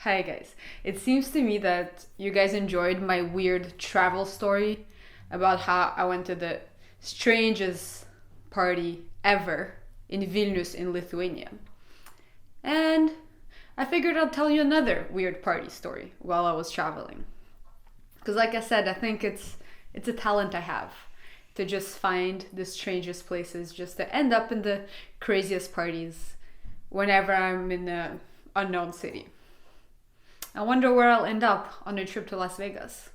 Hi guys. It seems to me that you guys enjoyed my weird travel story about how I went to the strangest party ever in Vilnius in Lithuania. And I figured I'd tell you another weird party story while I was traveling. Because like I said, I think it's a talent I have to just find the strangest places, just to end up in the craziest parties whenever I'm in an unknown city. I wonder where I'll end up on a trip to Las Vegas.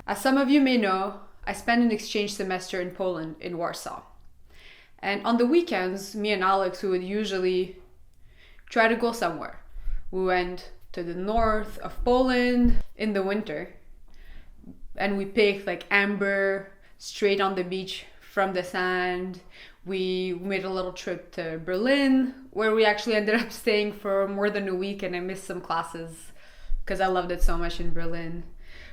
As some of you may know, I spent an exchange semester in Poland, in Warsaw. And on the weekends, me and Alex, we would usually try to go somewhere. We went to the north of Poland in the winter, and we picked like amber straight on the beach from the sand. We made a little trip to Berlin, where we actually ended up staying for more than a week, and I missed some classes because I loved it so much in Berlin.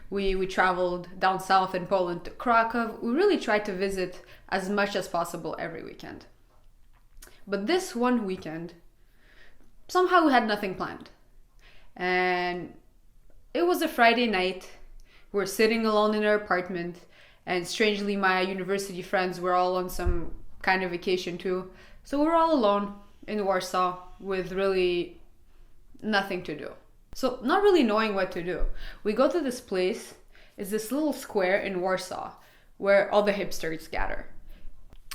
We traveled down south in Poland to Krakow. We really tried to visit as much as possible every weekend. But this one weekend, somehow we had nothing planned. And it was a Friday night. We're sitting alone in our apartment, and strangely my university friends were all on some kind of vacation too. So we're all alone in Warsaw with really nothing to do. So not really knowing what to do, we go to this place. It's this little square in Warsaw where all the hipsters gather.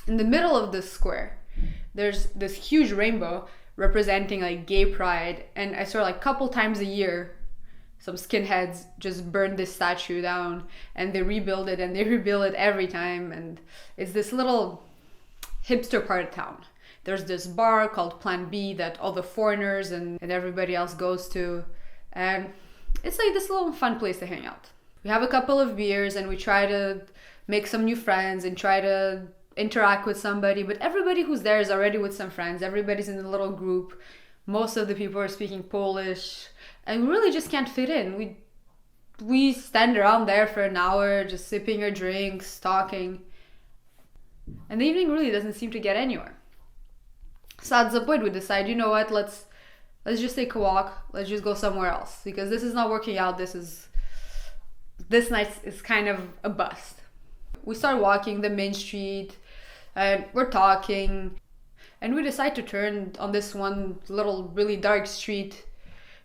In the middle of this square, there's this huge rainbow representing like gay pride, and I saw like a couple times a year some skinheads just burn this statue down, and they rebuild it, and they rebuild it every time. And it's this little hipster part of town. There's this bar called Plan B that all the foreigners and everybody else goes to, and it's like this little fun place to hang out. We have a couple of beers and we try to make some new friends and try to interact with somebody, but everybody who's there is already with some friends. Everybody's in a little group. Most of the people are speaking Polish, and we really just can't fit in. We stand around there for an hour just sipping our drinks, talking, and the evening really doesn't seem to get anywhere. So at the point we decide, you know what, let's just take a walk. Let's just go somewhere else, because this is not working out. This night is kind of a bust. We start walking the main street and we're talking, and we decide to turn on this one little really dark street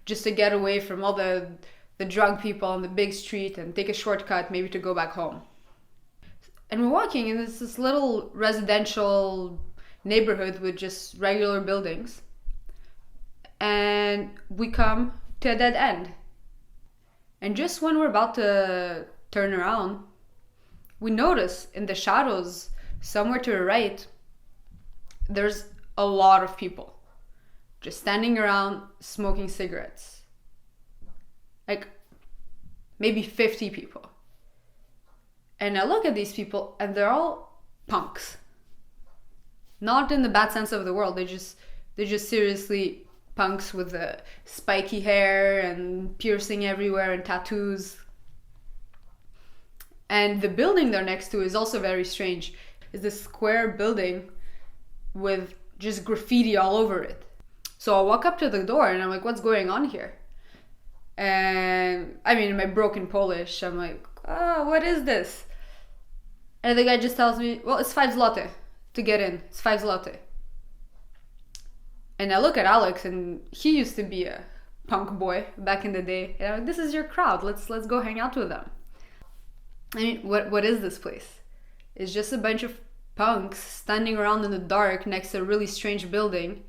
just to get away from all the drunk people on the big street and take a shortcut maybe to go back home. And we're walking, and it's this little residential neighborhood with just regular buildings. And we come to a dead end. And just when we're about to turn around, we notice in the shadows, somewhere to the right, there's a lot of people just standing around smoking cigarettes. Like maybe 50 people. And I look at these people, and they're all punks. Not in the bad sense of the word. They're just seriously punks with the spiky hair and piercing everywhere and tattoos. And the building they're next to is also very strange. It's this square building with just graffiti all over it. So I walk up to the door and I'm like, what's going on here? And I mean, in my broken Polish, I'm like, oh, what is this? And the guy just tells me, well, it's 5 zloty to get in. It's 5 zloty. And I look at Alex, and he used to be a punk boy back in the day. And I'm like, this is your crowd. Let's go hang out with them. I mean, what is this place? It's just a bunch of punks standing around in the dark next to a really strange building.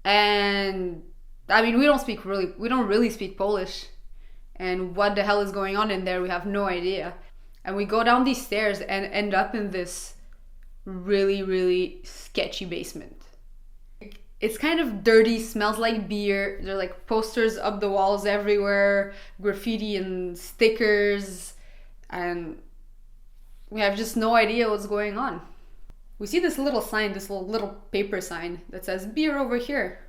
And I mean, we don't really speak Polish. And what the hell is going on in there? We have no idea. And we go down these stairs and end up in this really, really sketchy basement. It's kind of dirty, smells like beer. There are like posters up the walls everywhere, graffiti and stickers, and we have just no idea what's going on. We see this little sign, this little paper sign that says beer over here.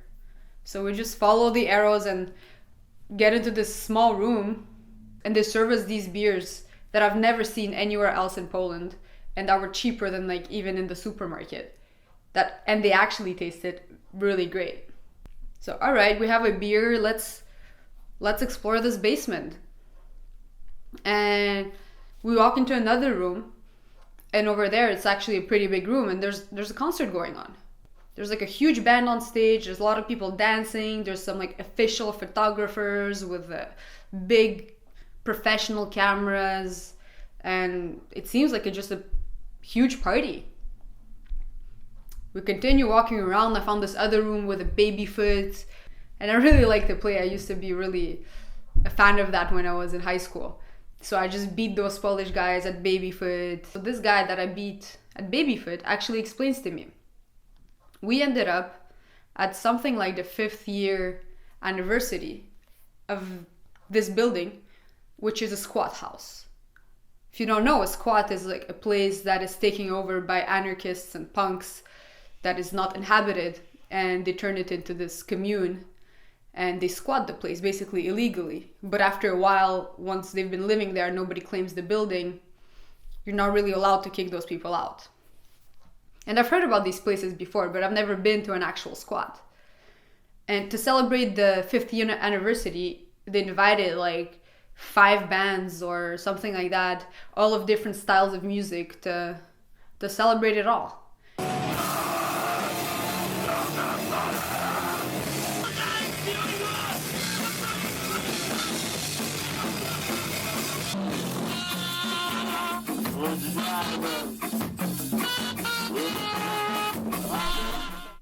So we just follow the arrows and get into this small room, and they serve us these beers that I've never seen anywhere else in Poland. and that were cheaper than like even in the supermarket. And they actually tasted really great. So all right, we have a beer. Let's explore this basement. And we walk into another room, and over there it's actually a pretty big room, and there's a concert going on. There's like a huge band on stage. There's a lot of people dancing. There's some like official photographers with big professional cameras, and it seems like it's just a huge party. We continue walking around. I found this other room with a baby foot, and I really like to play. I used to be really a fan of that when I was in high school. So I just beat those Polish guys at babyfoot. So this guy that I beat at babyfoot actually explains to me. We ended up at something like the 5th year anniversary of this building, which is a squat house. If you don't know, a squat is like a place that is taken over by anarchists and punks that is not inhabited, and they turn it into this commune, and they squat the place basically illegally. But after a while, once they've been living there, nobody claims the building, you're not really allowed to kick those people out. And I've heard about these places before, but I've never been to an actual squat. And to celebrate the 5th year anniversary, they invited like 5 bands or something like that, all of different styles of music to celebrate it all.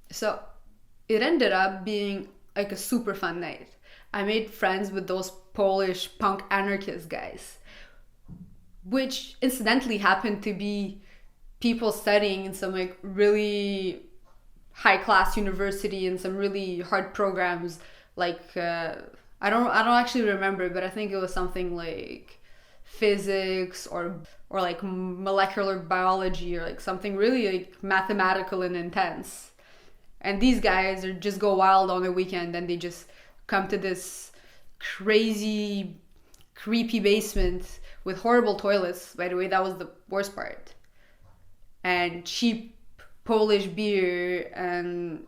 So it ended up being like a super fun night. I made friends with those Polish punk anarchist guys, which incidentally happened to be people studying in some like really high class university and some really hard programs. Like I don't actually remember, but I think it was something like physics or like molecular biology or like something really like mathematical and intense. And these guys are just go wild on the weekend, and they just come to this crazy, creepy basement with horrible toilets. By the way, that was the worst part. And cheap Polish beer and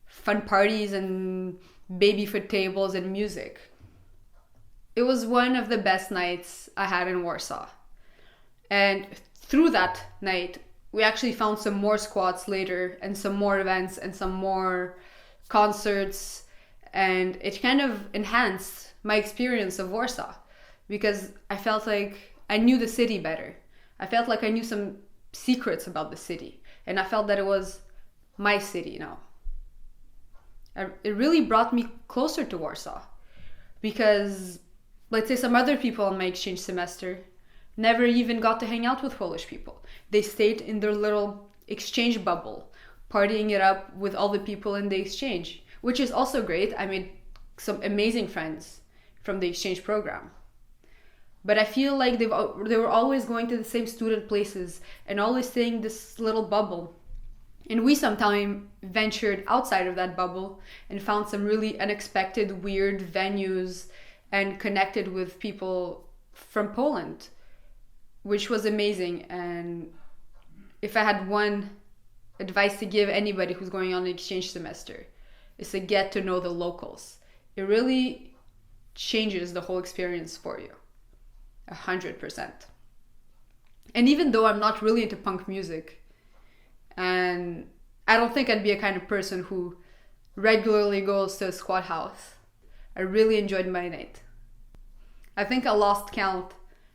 fun parties and babyfoot tables and music. It was one of the best nights I had in Warsaw. And through that night, we actually found some more squats later and some more events and some more concerts, and it kind of enhanced my experience of Warsaw because I felt like I knew the city better. I felt like I knew some secrets about the city, and I felt that it was my city now. It really brought me closer to Warsaw because, let's say, some other people on my exchange semester never even got to hang out with Polish people. They stayed in their little exchange bubble, partying it up with all the people in the exchange, which is also great. I made some amazing friends from the exchange program. But I feel like they were always going to the same student places and always staying in this little bubble. And we sometimes ventured outside of that bubble and found some really unexpected, weird venues and connected with people from Poland, which was amazing. And if I had one advice to give anybody who's going on an exchange semester, is to get to know the locals. It really changes the whole experience for you, 100%. And even though I'm not really into punk music, and I don't think I'd be a kind of person who regularly goes to a squat house, I really enjoyed my night. I think I lost count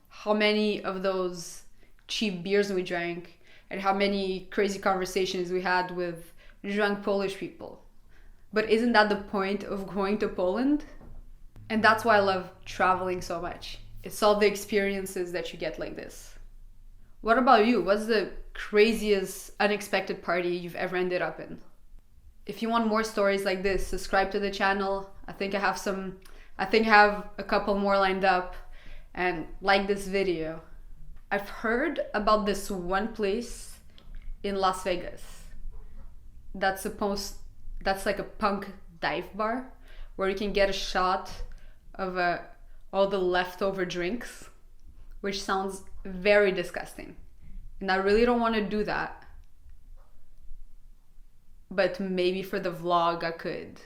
how many of those cheap beers we drank and how many crazy conversations we had with drunk Polish people. But isn't that the point of going to Poland? And that's why I love traveling so much. It's all the experiences that you get like this. What about you? What's the craziest unexpected party you've ever ended up in? If you want more stories like this, subscribe to the channel. I think I have a couple more lined up, and like this video. I've heard about this one place in Las Vegas that's like a punk dive bar where you can get a shot of all the leftover drinks, which sounds very disgusting. And I really don't want to do that. But maybe for the vlog I could.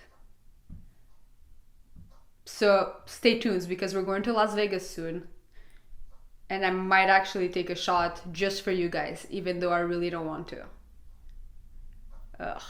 So stay tuned because we're going to Las Vegas soon. And I might actually take a shot just for you guys, even though I really don't want to. Ugh.